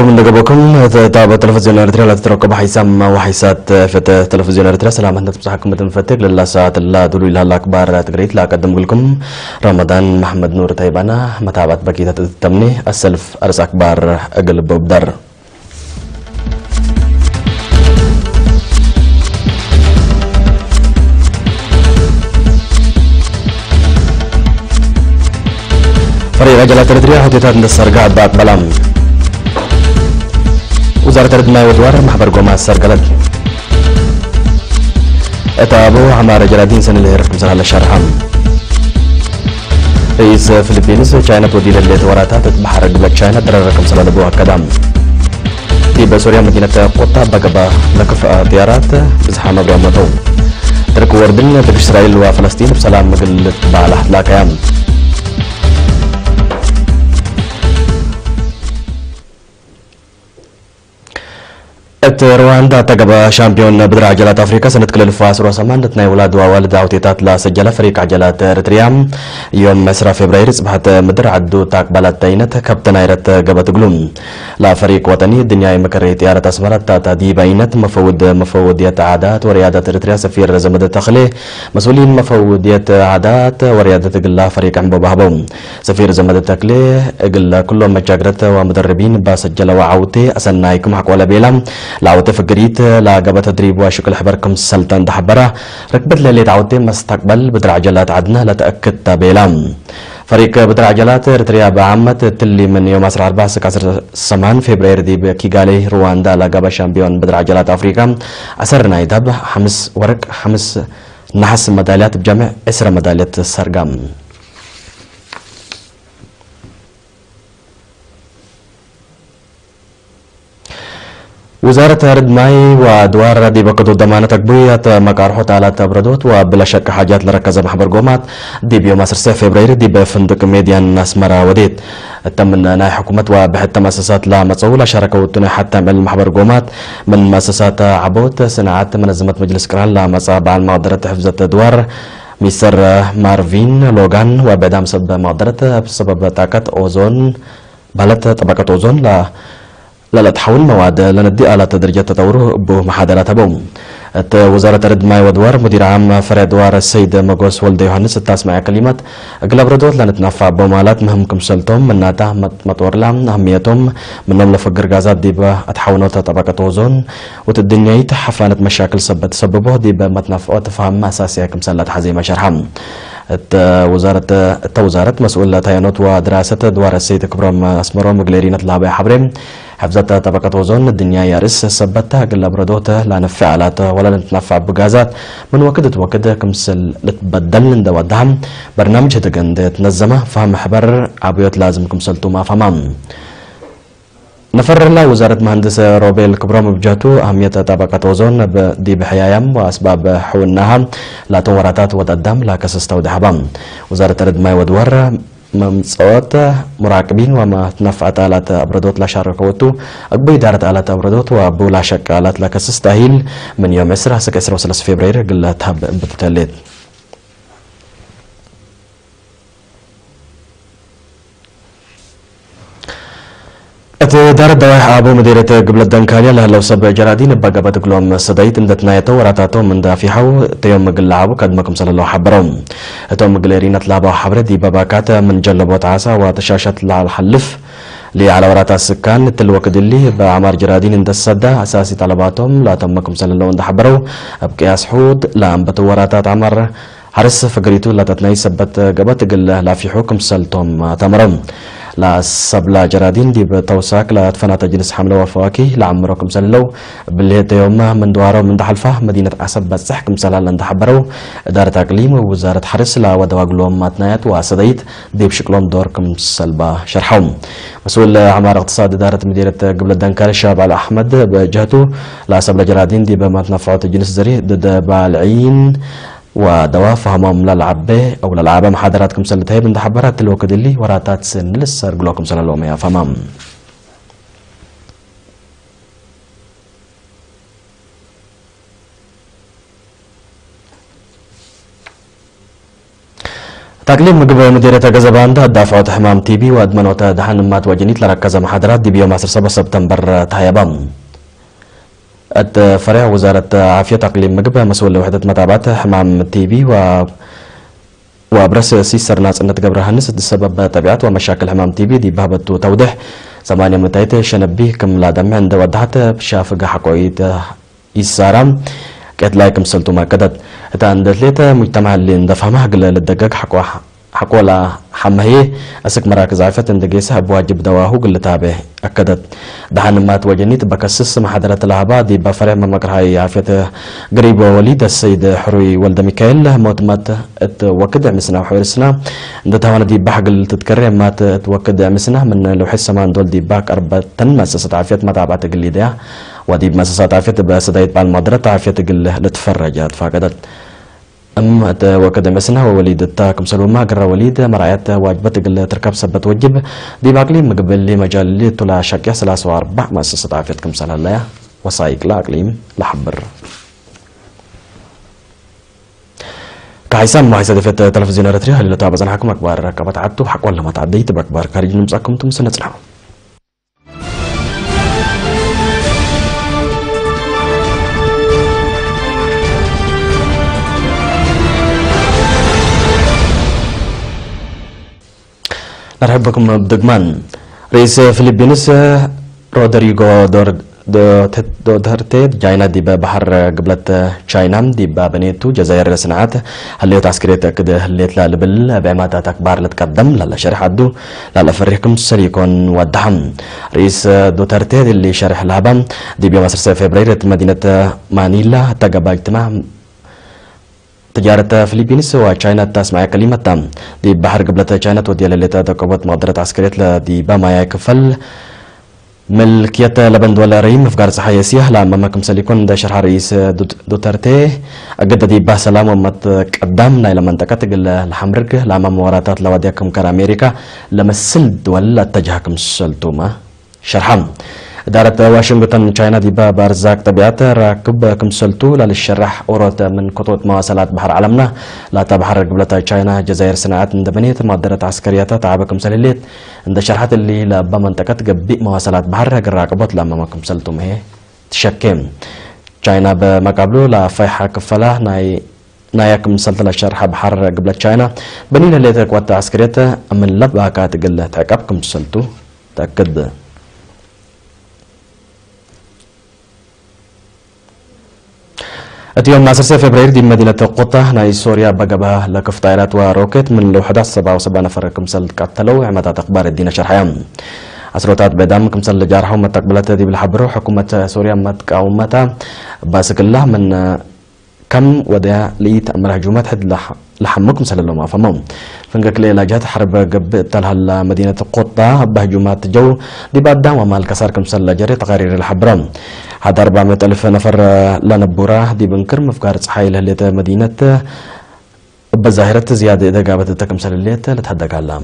من دقبكم تابع تلفزيون اريتريا لا تتركب حيسام وحيسات في تلفزيون اريتريا سلام انت بصحكم متنفتك لله ساعات الله دولو الى الاكبار تقريت لا اقدم لكم رمضان محمد نور تايبانا متابعه بقيه التمني السلف ارس اكبار اقلب بدر فريق عجلات اريتريا حديثات السرقات باك بلام وزارة الرد ودوار محبر قوما السرقلد اتابو عمار جلادين سنة اللي رفكم سنة للشرحام رئيس فلبينيس وشاينا بوديل اللي توراتا تتبحر قبل شاينا درركم سنة لبوها كدام في بسوريا مدينة قطة بقبا لكف ديارات بزحامة برامتو تركوا وردن بين إسرائيل وفلسطين بسلام مقلت بعلى حد لا كيام رواندا تقبى شامبيون بدر عجلات افريقيا سنة كل الفاس روسمان تناي ولاد ووالد عوتيتات لا سجل فريق عجلات اريتريا يوم 10 فبراير صبحت مدر عدو تاقبالات تاينت كابتن ايرت قبت قلوم لا فريق وطني الدنيا مكري طيارة اسمرت تاتا دي بينت مفوضية عادات وريادة اريتريا سفير زمد التخلي مسؤولين مفوضية عادات وريادة قلا فريق عمبو بهبوم سفير زمد التخلي قلا كلهم مجاقرت ومدربين بسجل وعوتي اسنايكم حق ولا بيلام لعوتي فقريت لا قبل تدريب وشكل حبركم سلطان دحبرة ركبت ليلة عوتي مستقبل بدر عجلات عدنا لتأكد تابيلام فريق بدر عجلات اريتريا بعمت تلي من يوم 14 سكاسر 8 فبراير دي بكيغالي رواندا لا قبل شامبيون بدر عجلات افريقيا أسرنا يدب 5 ورق 5 نحس ميداليات بجمع 10 ميداليات سرقام وزارة الرد ماي وادوار دي بقدو ضمانة تقبية مقارحة على تبردوت وبلا شك حاجات لركز محبر قومات دي بيوم 10 فبراير دي بفندق ميديان اسمرا وديت تم ناي حكومة وبحث مؤسسات لا مصولة شاركوا حتى من محبر قومات من مؤسسات عبوت صناعات منظمة مجلس كران لا مصاب على مقدرة حفظ الادوار مستر مارفين لوغان وبدام سبب مقدرة بسبب طاقة اوزون بلت طبقة اوزون لا تحول مواد لندي على درجة تطوره بمحاضرات بوم وزارة الرد ماي ودوار مدير عام فرع دوار السيد مغوس ولد يوحنس تسمع كلمات اغلب ردود لنتنفع بمالات مهمكم سلطهم من ناتا مطور لهم اهميتهم منهم لفقر غازات دي اتحونات طبقة اوزون وتدنيا حفانة مشاكل سببه دي بمتنفع تفهم اساسيه كم سلات حزيمة شرحم وزارة مسؤول تاينوت ودراسة دوار السيد كبرم اسمرو مقليرينة لابي حبرم حفظت طبقة اوزون الدنيا يارس سبتها قلب ردوته لا نفع علاته ولا نتنفع بغازات من وكد كمسل لتبدل ندودهم برنامج هتقند تنظمه فهم حبر عبيوت لازم كمسلتو ما فهمام نفر الله وزارة مهندس روبيل كبرام بجاتو أهمية طبقة اوزون دي بحيايام وأسباب حونها لا توراتات وتدم لا كسستو دحبام وزارة الرد ماي ودور ممصوت مراقبين وما تنفعت آلات أبردوت لا شاركوتو أقبي دارت آلات أبردوت وأبو لا شك آلات لا كسستاهيل من يوم 10 سكسر 3 فبراير قلت هب بتتليد دار الدواح أبو مديرة قبل الدنكانية لها لو سبع جرادين بقى بتقولهم صديت إن دتنايته وراتاتهم من دافعه تيوم مقلعبو قدمكم صلى الله حبرهم توم مقليرين تلعبوا حبر دي باباكات من جلبوت عاسا وتشاشت الحلف لي على ورات السكان تلوك دلي بعمار جرادين اند السدا اساسي طلباتهم لا تمكم صلى الله عليه حبروا ابقي اسحود لا انبت وراتات عمر حرس فقريتو لا تتناي سبت قبت قل لا في حكم سلتهم تمرم لا سبلا جرادين دي بتوساك لا تفنات جنس حمله وفواكه لعمركم سلو بالليت يوم من دواره من دحلفه مدينه عسب بصحكم سلال لند حبروا اداره اقليم ووزاره حرس لا ودواغلوم ماتنايات واسديت دي بشكلهم دوركم سلبا شرحهم مسؤول عمار اقتصاد اداره مديريه قبل الدنكار الشاب على احمد بجهته لا سبلا جرادين دي بماتنفعات جنس زري ضد بالعين ودوا فهمهم للعبة أو للعبة محاضراتكم سلتها بند حبرات الوقت اللي وراتات سن لسه رجلكم سنة لهم يا فمام تقليم مجب مديرية جزباندا دافعت حمام تي بي وادمنوت دحن مات وجنيت لركز محاضرات دي بيوم 7 سبتمبر تهيبام فرع وزارة عافية تقليم مجب مسؤول لوحدة متابعة حمام تي بي وبرس سيسر ناس أن تجبر هنس السبب تبعات ومشاكل حمام تي بي دي بهبت توضح 8 متايت شنبي كم لا دم عند ودعت بشافق حقويت إسارام كيت لايكم سلتو ما كدت تاندت ليتا مجتمع اللي ندفهمها قل للدقاق حقوا لا حمهي أسك مراكز عافية اندقيسها بواجب دواهو قل تابه أكدت دحان مات وجنيت بكسس محاضرة العبا دي بفرع ممكرهاي عافية قريب ووليد السيد حروي ولد ميكائيل موت مات اتوكد عمسنا وحورسنا اندتهوانا دي بحق تتكرر مات اتوكد عمسنا من لوحي السمان دول دي باك 4 مؤسسة عافية متابعة قل ديها ودي بمؤسسات عافية بسدايت بالمدرة عافية قل لتفرجات فاقدت وكذا مسنا ووليد التاكم سلوما قرر وليد مرايات واجبت قل تركب سبت وجب دي باقلي مقبل لي مجال لي طلع شكيا 3 مؤسسة عافيتكم سنة الله وصايق لا اقليم لحبر كحيسان ما حيسد في التلفزيون الرتري هل تابزن حكم اكبر ركبت عدتو حق ولا ما تعديت باكبر خارج نمسكم تمسنا تسلحوا نرحب بكم بدقمان رئيس فلبينس رودريغو دوترتي جاينا دي بحر قبلت تشاينا دي بنيتو جزائر صناعات هليت عسكرية كده هليت لا لبل بعماتات أكبر لتقدم لا شرح عدو لا فريقكم سليكون ودحم رئيس دوترتي اللي شرح لها دي بيوم 10 فبراير مدينة مانيلا تقبل اجتماع تجارة فلبينيس وتشاينا تسمع كلمة دي بحر قبلة تشاينا تودي لليتا تقوبت مقدرة عسكرية دي بما يكفل ملكية لبن دولة ريم أفكار صحية سياح لما مكم سليكون دا شرح رئيس دوترتي أقد دي باه سلام ومت قدام نايلا منطقة تقل الحمرق لما مواراتات لوديكم كار أمريكا لما السلد ولا اتجهكم سلتوما شرحام إدارة واشنطن تشاينا دي بارزاق طبيعات راكب كمسلتو للشرح أوروت من خطوط مواصلات بحر عالمنا لا تبحر قبلة تشاينا جزائر صناعات اندبنيت مقدرة عسكريات تعبكم سليليت عند شرحات اللي لابا منطقة قبي مواصلات بحر راكبت لما ما كمسلتو مهي تشكيم تشاينا بمقابلو لا فايحة كفلا نايا كمسلت للشرح بحر قبلة تشاينا بنينا اللي تقوات عسكريات من لبا كاتقل تعقب كمسلتو تأكد اليوم 10 فبراير دي مدينة قطة ناي سوريا بقبها لكف طائرات وروكت من لو 77 نفر كمسل قتلوا عمدات أخبار الدين شرحيام أسروتات بدام كمسل جارحهم متقبلت دي بالحبرو حكومة سوريا متقاومتها باسك الله من كم ودا ليت أمر هجومات حد لحمكم سلالو ما فمام فنقك ليلة جات حرب قب تلها مدينة قطة بهجومات جو دي بعد دام ومال كسار كمسل جري تقارير الحبرام هذا 400,000 نفر لنبورة دي بنكر مفكار صحيح لهلية مدينة بظاهرة زيادة إذا قابت التكمسل الليت لتحدق علام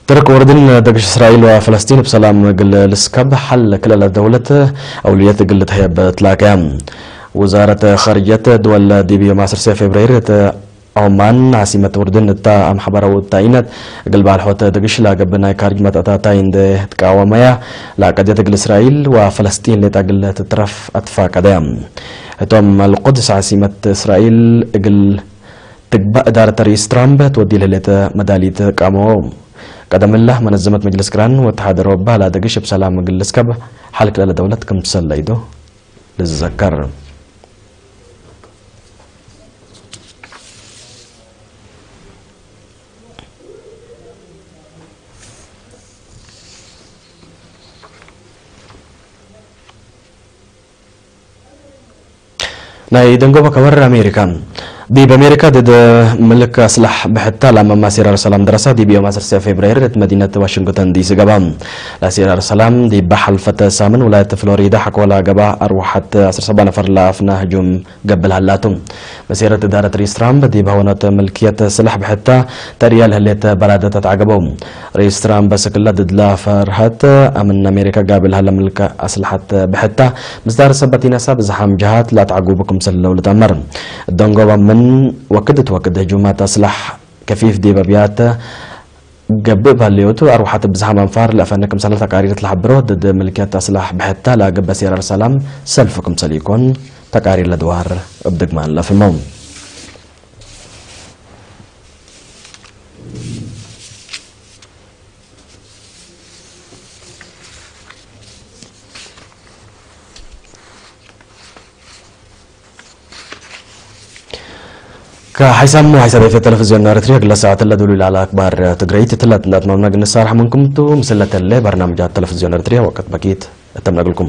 ترك وردن دقش إسرائيل وفلسطين بسلام قل لسكب حل كل الدولة أوليات قلت هي بتلاقيام وزارة خارجية دول دي بيوم 10 فبراير عمان عاصمة أردن تا أم حبرة وتاينت قلب على الحوت دقش لا قبنا كارج متى تاين ده تقاوميا لا قد يتقل إسرائيل وفلسطين لتقل تترف أطفا كدام توم القدس عاصمة إسرائيل قل تقبأ إدارة رئيس ترامب تودي لهلتا مدالية قامو قدم الله منظمة مجلس كران واتحاد أوروبا لا دقش بسلام مجلس كب حالك لا دولة كم تسليدو للذكر ناي دنگو بكور أمريكان دي بأمريكا ضد ملك أسلح بحتى لما مسيرة السلام دراسة دي بيوم 10 فبراير مدينة واشنطن دي سي جبام لسيرة السلام دي بحلفة سامن ولاية فلوريدا حكوا جبا أروحت 17 نفر لافنا هجوم قبل هلاتهم مسيرة إدارة رئيس ترامب دي بهونة ملكية سلاح بحتى تريال هليت بلادة تتعقبهم رئيس ترامب بس كلا ضد لا فرهت أمن أمريكا قابل هلا ملك أسلحة بحتى مصدر سبتين سب زحام جهات لا تعقوبكم سلة ولا تمر الدنجو من وكدت هجومات أسلح كفيف دي بابيات قببها الليوتو أروحات بزحام أنفار لأفنكم سنة تقارير تلحبرو ضد ملكيات أسلح بحتى لا قب سير السلام سلفكم سليكون تقارير لدوار ابدق مان لفمهم كحسام وحساب في التلفزيون نارتريا قل ساعة اللي دولي على أكبر تقريت تلات نات ممناق نصار حمونكم تو مسلة اللي برنامج التلفزيون نارتريا وقت بكيت أتمنى لكم